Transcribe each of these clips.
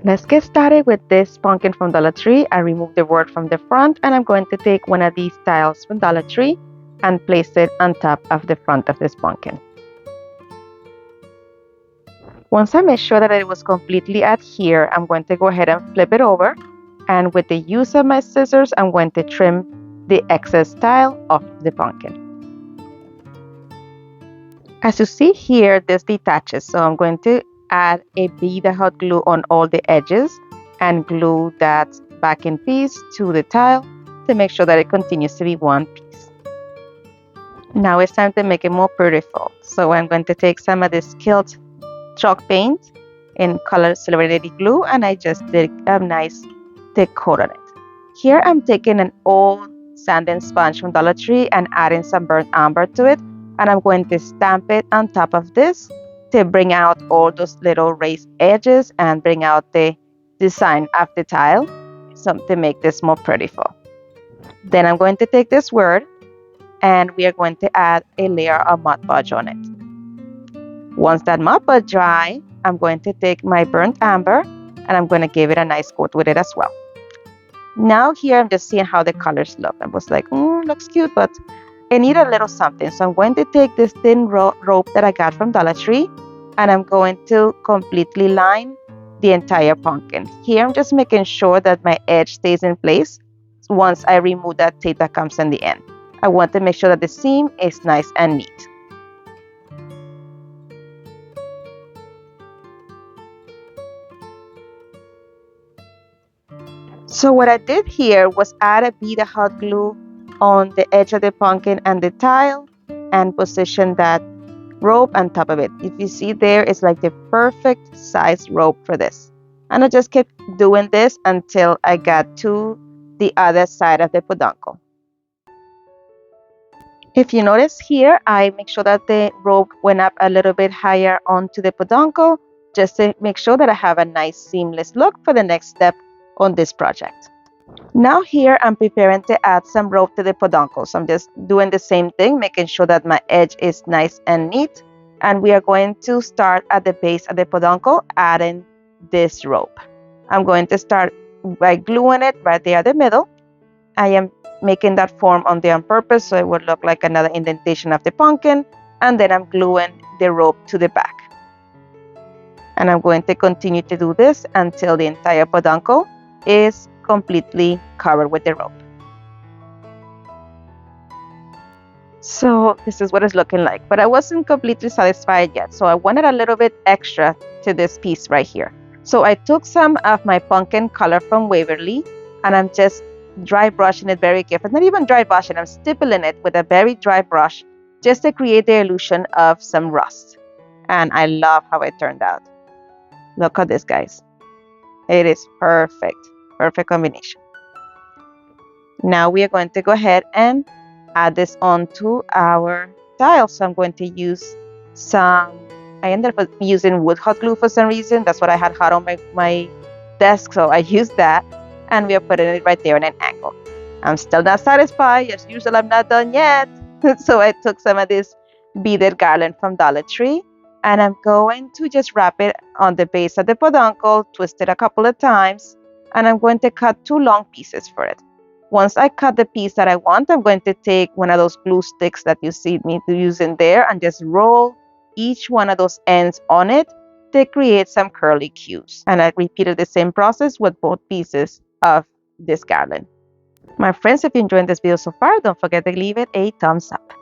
Let's get started with this pumpkin from Dollar Tree. I removed the word from the front, and I'm going to take one of these tiles from Dollar Tree and place it on top of the front of this pumpkin. Once I make sure that it was completely adhered, I'm going to go ahead and flip it over, and with the use of my scissors, I'm going to trim the excess tile off the pumpkin. As you see here, this detaches, so I'm going to add a bead of hot glue on all the edges and glue that backing piece to the tile to make sure that it continues to be one piece. Now it's time to make it more beautiful. So I'm going to take some of this Kilt chalk paint in color Silver Lady glue, and I just did a nice thick coat on it. Here I'm taking an old sanding sponge from Dollar Tree and adding some burnt umber to it, and I'm going to stamp it on top of this to bring out all those little raised edges and bring out the design of the tile, so to make this more beautiful. Then I'm going to take this word and we are going to add a layer of Mod Podge on it. Once that Mod Podge dry, I'm going to take my burnt umber and I'm going to give it a nice coat with it as well. Now here I'm just seeing how the colors look. I was like, looks cute, but I need a little something. So I'm going to take this thin rope that I got from Dollar Tree and I'm going to completely line the entire pumpkin. Here I'm just making sure that my edge stays in place once I remove that tape that comes in the end. I want to make sure that the seam is nice and neat. So what I did here was add a bead of hot glue on the edge of the pumpkin and the tile and position that rope on top of it. If you see there, it's like the perfect size rope for this. And I just kept doing this until I got to the other side of the peduncle. If you notice here, I make sure that the rope went up a little bit higher onto the peduncle just to make sure that I have a nice seamless look for the next step on this project. Now here I'm preparing to add some rope to the peduncle. So I'm just doing the same thing, making sure that my edge is nice and neat. And we are going to start at the base of the peduncle, adding this rope. I'm going to start by gluing it right there at the middle. I am making that form on there on purpose so it would look like another indentation of the pumpkin. And then I'm gluing the rope to the back. And I'm going to continue to do this until the entire peduncle is completely covered with the rope. So this is what it's looking like, but I wasn't completely satisfied yet, so I wanted a little bit extra to this piece right here. So I took some of my pumpkin color from Waverly and I'm just dry brushing it very carefully. Not even dry brushing, I'm stippling it with a very dry brush just to create the illusion of some rust. And I love how it turned out. Look at this, guys. It is perfect. Perfect combination. Now we are going to go ahead and add this onto our tile. So I'm going to use I ended up using wood hot glue for some reason. That's what I had hot on my desk, so I used that. And we are putting it right there in an angle. I'm still not satisfied. As usual, I'm not done yet. So I took some of this beaded garland from Dollar Tree. And I'm going to just wrap it on the base of the peduncle, twist it a couple of times. And I'm going to cut 2 long pieces for it. Once I cut the piece that I want, I'm going to take one of those glue sticks that you see me using there and just roll each one of those ends on it to create some curly cues. And I repeated the same process with both pieces of this garland. My friends, if you enjoyed this video so far, don't forget to leave it a thumbs up.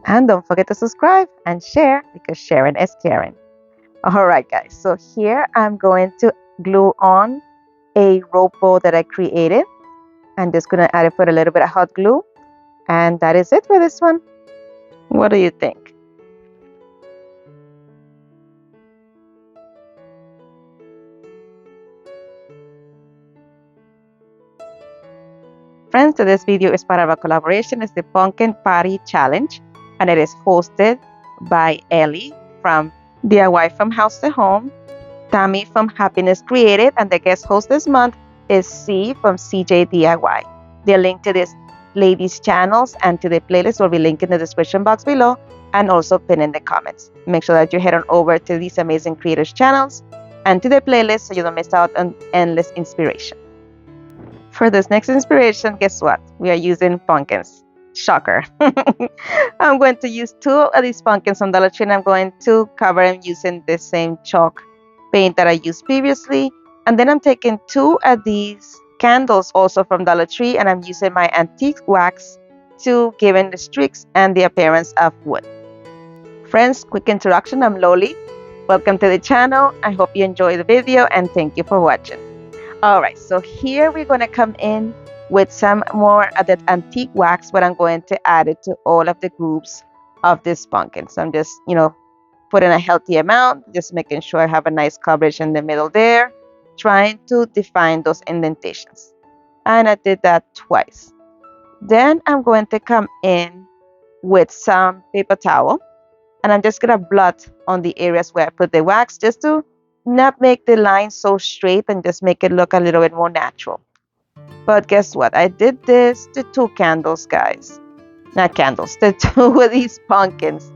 And don't forget to subscribe and share, because sharing is caring. Alright guys, so here I'm going to glue on a rope bow that I created. I'm just going to add it with a little bit of hot glue. And that is it for this one. What do you think? Friends, so this video is part of a collaboration. It's the Pumpkin Party Challenge. And it is hosted by Ellie from DIY from House to Home, Tammy from Happiness Created, and the guest host this month is C from CJ DIY. The link to this ladies' channels and to the playlist will be linked in the description box below and also pinned in the comments. Make sure that you head on over to these amazing creators' channels and to the playlist so you don't miss out on endless inspiration. For this next inspiration, guess what? We are using pumpkins. Shocker. I'm going to use 2 of these pumpkins from Dollar Tree, and I'm going to cover them using the same chalk paint that I used previously. And then I'm taking 2 of these candles also from Dollar Tree, and I'm using my antique wax to give it the streaks and the appearance of wood. Friends, quick introduction, I'm Loli. Welcome to the channel. I hope you enjoy the video and thank you for watching. Alright, so here we're going to come in with some more of that antique wax, but I'm going to add it to all of the grooves of this pumpkin. So I'm just, putting a healthy amount, just making sure I have a nice coverage in the middle there, trying to define those indentations. And I did that twice. Then I'm going to come in with some paper towel, and I'm just going to blot on the areas where I put the wax, just to not make the line so straight and just make it look a little bit more natural. But guess what? I did this to 2 candles, guys. Not candles, to 2 of these pumpkins.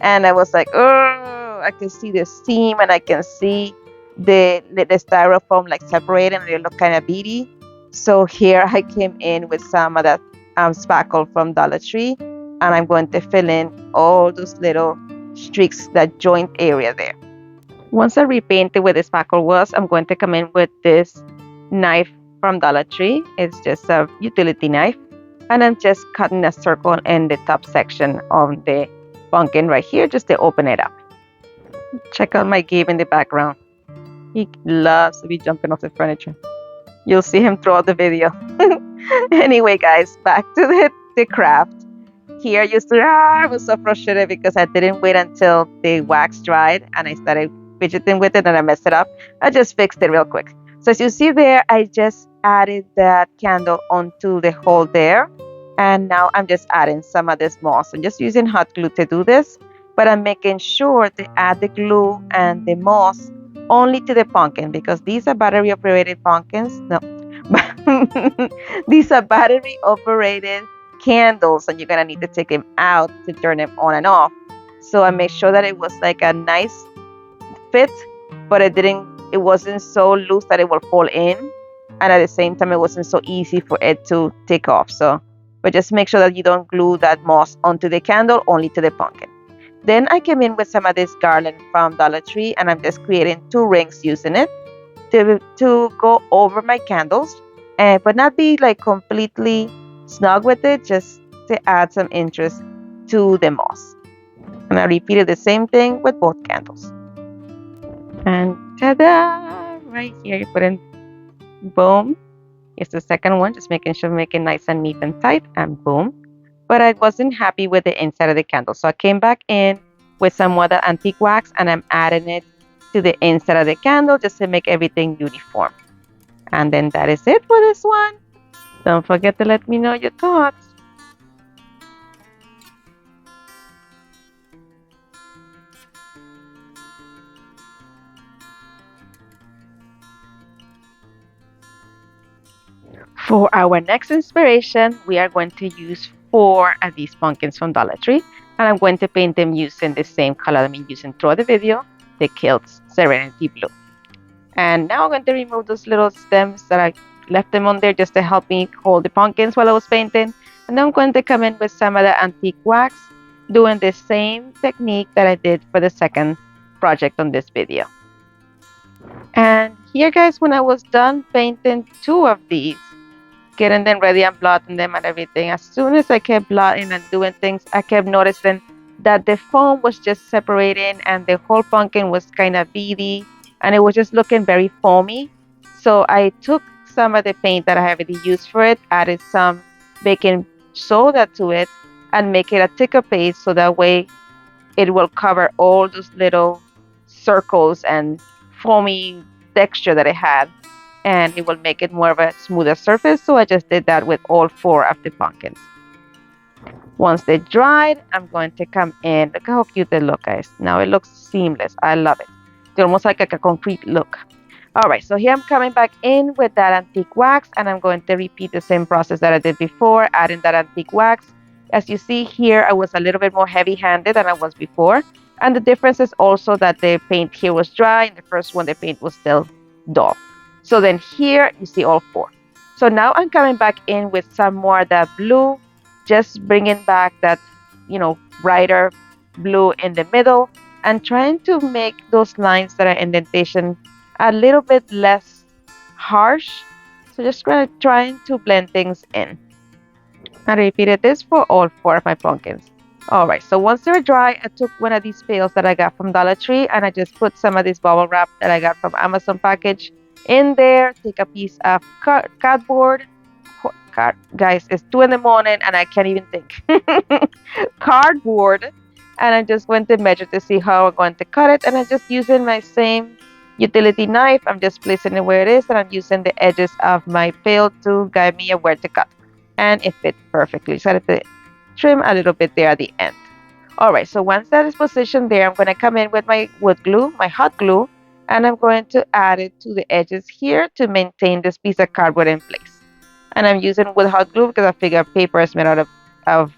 And I was like, oh, I can see the seam and I can see the styrofoam like separating and they look kind of beady. So here I came in with some of that sparkle from Dollar Tree, and I'm going to fill in all those little streaks, that joint area there. Once I repainted where the sparkle was, I'm going to come in with this knife from Dollar Tree. It's just a utility knife, and I'm just cutting a circle in the top section of the pumpkin right here just to open it up. Check out my Gabe in the background. He loves to be jumping off the furniture. You'll see him throughout the video. Anyway, guys, back to the craft. Here I was so frustrated because I didn't wait until the wax dried and I started fidgeting with it and I messed it up. I just fixed it real quick. So as you see there, I just added that candle onto the hole there. And now I'm just adding some of this moss. I'm just using hot glue to do this, but I'm making sure to add the glue and the moss only to the pumpkin, because these are battery operated pumpkins. No, these are battery operated candles, and you're gonna need to take them out to turn them on and off. So I made sure that it was like a nice fit, but it wasn't so loose that it will fall in, and at the same time it wasn't so easy for it to take off. But just make sure that you don't glue that moss onto the candle, only to the pumpkin. Then I came in with some of this garland from Dollar Tree, and I'm just creating 2 rings using it to go over my candles, but not be like completely snug with it, just to add some interest to the moss. And I repeated the same thing with both candles. And ta-da! Right here you put in, boom. It's the second one, just making sure make it nice and neat and tight, and boom. But I wasn't happy with the inside of the candle, so I came back in with some other antique wax and I'm adding it to the inside of the candle just to make everything uniform. And then that is it for this one. Don't forget to let me know your thoughts. For our next inspiration, we are going to use 4 of these pumpkins from Dollar Tree, and I'm going to paint them using the same color I've been using throughout the video, the Kilt's Serenity Blue. And now I'm going to remove those little stems that I left them on there just to help me hold the pumpkins while I was painting. And then I'm going to come in with some of the antique wax, doing the same technique that I did for the second project on this video. And here, guys, when I was done painting 2 of these, getting them ready and blotting them and everything, as soon as I kept blotting and doing things, I kept noticing that the foam was just separating and the whole pumpkin was kind of beady and it was just looking very foamy. So I took some of the paint that I have already used for it, added some baking soda to it, and make it a thicker paste so that way it will cover all those little circles and foamy texture that it had, and it will make it more of a smoother surface. So I just did that with all 4 of the pumpkins. Once they dried, I'm going to come in. Look how cute they look, guys. Now it looks seamless. I love it. It's almost like a concrete look. Alright, so here I'm coming back in with that antique wax, and I'm going to repeat the same process that I did before, adding that antique wax. As you see here, I was a little bit more heavy-handed than I was before. And the difference is also that the paint here was dry, and the first one, the paint was still dull. So then here you see all four. So now I'm coming back in with some more of that blue, just bringing back that, brighter blue in the middle, and trying to make those lines that are indentation a little bit less harsh. So just trying to blend things in. I repeated this for all four of my pumpkins. Alright, so once they're dry, I took one of these pails that I got from Dollar Tree, and I just put some of this bubble wrap that I got from Amazon package in there. Take a piece of cardboard. Guys, it's 2 in the morning and I can't even think. Cardboard. And I just went to measure to see how I'm going to cut it. And I'm just using my same utility knife. I'm just placing it where it is. And I'm using the edges of my pail to guide me where to cut. And it fit perfectly. So I had to trim a little bit there at the end. Alright, so once that is positioned there, I'm going to come in with my wood glue, my hot glue. And I'm going to add it to the edges here to maintain this piece of cardboard in place. And I'm using wood hot glue because I figure paper is made out of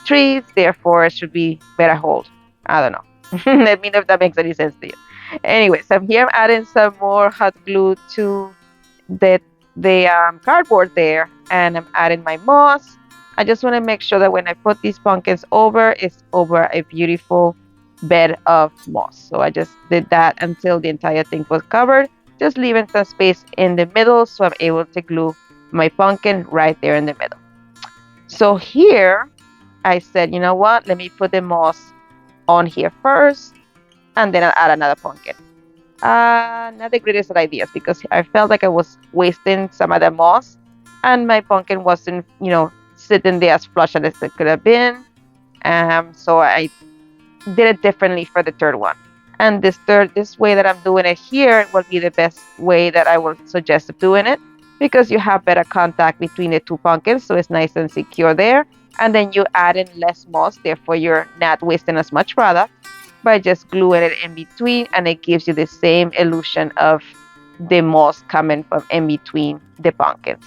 trees, therefore it should be better hold. I don't know. Let me know if that makes any sense to you. Anyway, so here I'm adding some more hot glue to the cardboard there, and I'm adding my moss. I just want to make sure that when I put these pumpkins over, it's over a beautiful bed of moss. So I just did that until the entire thing was covered, just leaving some space in the middle so I'm able to glue my pumpkin right there in the middle. So here I said, you know what, let me put the moss on here first, and then I'll add another pumpkin. Not the greatest of ideas, because I felt like I was wasting some of the moss, and my pumpkin wasn't, sitting there as flush as it could have been. So I did it differently for the third one. And this way that I'm doing it here will be the best way that I would suggest of doing it, because you have better contact between the two pumpkins, so it's nice and secure there. And then you add in less moss, therefore you're not wasting as much product by just gluing it in between, and it gives you the same illusion of the moss coming from in between the pumpkins.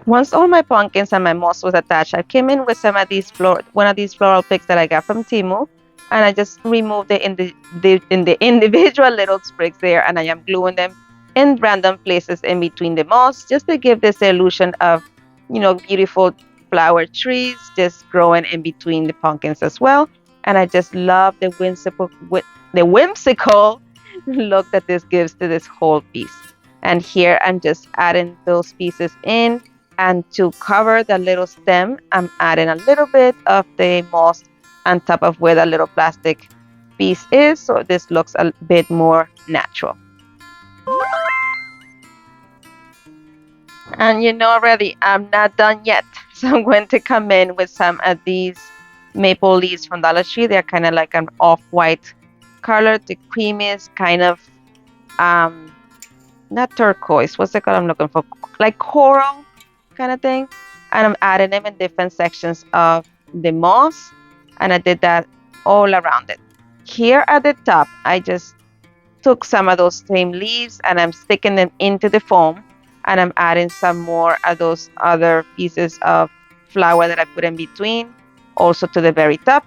Once all my pumpkins and my moss was attached, I came in with one of these floral picks that I got from Temu, and I just removed it in the individual little sprigs there, and I am gluing them in random places in between the moss, just to give this illusion of, beautiful flower trees just growing in between the pumpkins as well. And I just love the whimsical look that this gives to this whole piece. And here I'm just adding those pieces in, and to cover the little stem, I'm adding a little bit of the moss on top of where the little plastic piece is, so this looks a bit more natural. And already I'm not done yet, so I'm going to come in with some of these maple leaves from Dollar Tree. They're kind of like an off-white color. The cream is kind of not turquoise, what's the color I'm looking for, like coral kind of thing. And I'm adding them in different sections of the moss, and I did that all around it. Here at the top, I just took some of those same leaves and I'm sticking them into the foam, and I'm adding some more of those other pieces of flower that I put in between, also to the very top.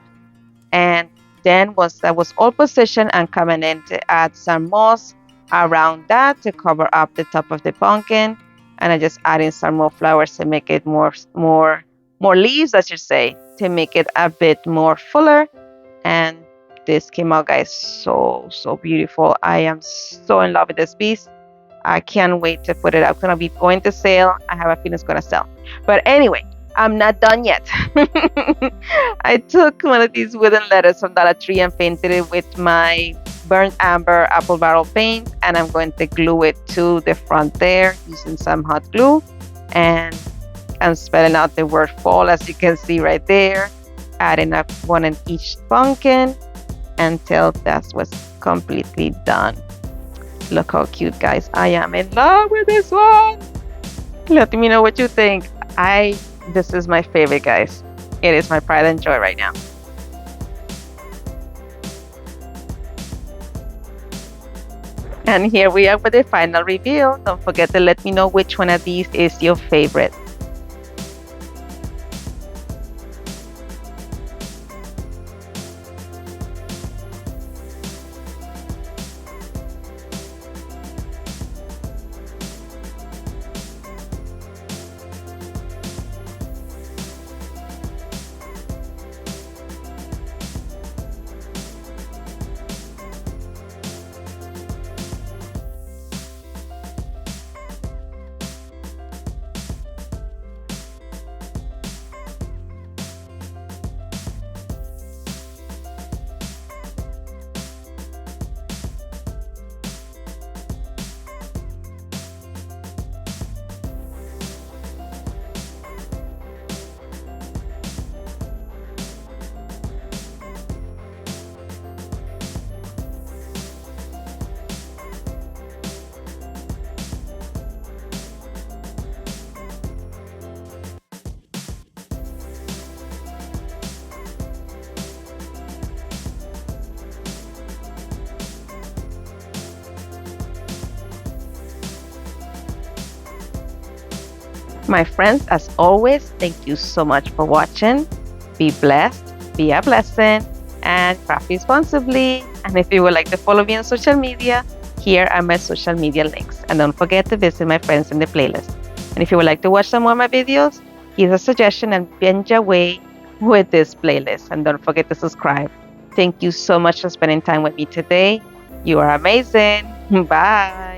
And then once that was all positioned, I'm coming in to add some moss around that to cover up the top of the pumpkin, and I just adding some more flowers to make it more leaves, I should say, to make it a bit more fuller. And this came out, guys, so beautiful. I am so in love with this piece. I can't wait to put it up. It's gonna be going to sale. I have a feeling it's gonna sell. But anyway, I'm not done yet. I took one of these wooden letters from Dollar Tree and painted it with my burnt amber apple barrel paint, and I'm going to glue it to the front there using some hot glue. And I'm spelling out the word fall, as you can see right there, adding up one in each pumpkin until that was completely done. Look how cute, guys. I am in love with this one. Let me know what you think. This is my favorite, guys. It is my pride and joy right now. And here we are with the final reveal. Don't forget to let me know which one of these is your favorite. My friends, as always, thank you so much for watching. Be blessed, be a blessing, and craft responsibly. And if you would like to follow me on social media, here are my social media links. And don't forget to visit my friends in the playlist. And if you would like to watch some more of my videos, here's a suggestion and binge away with this playlist. And don't forget to subscribe. Thank you so much for spending time with me today. You are amazing. Bye.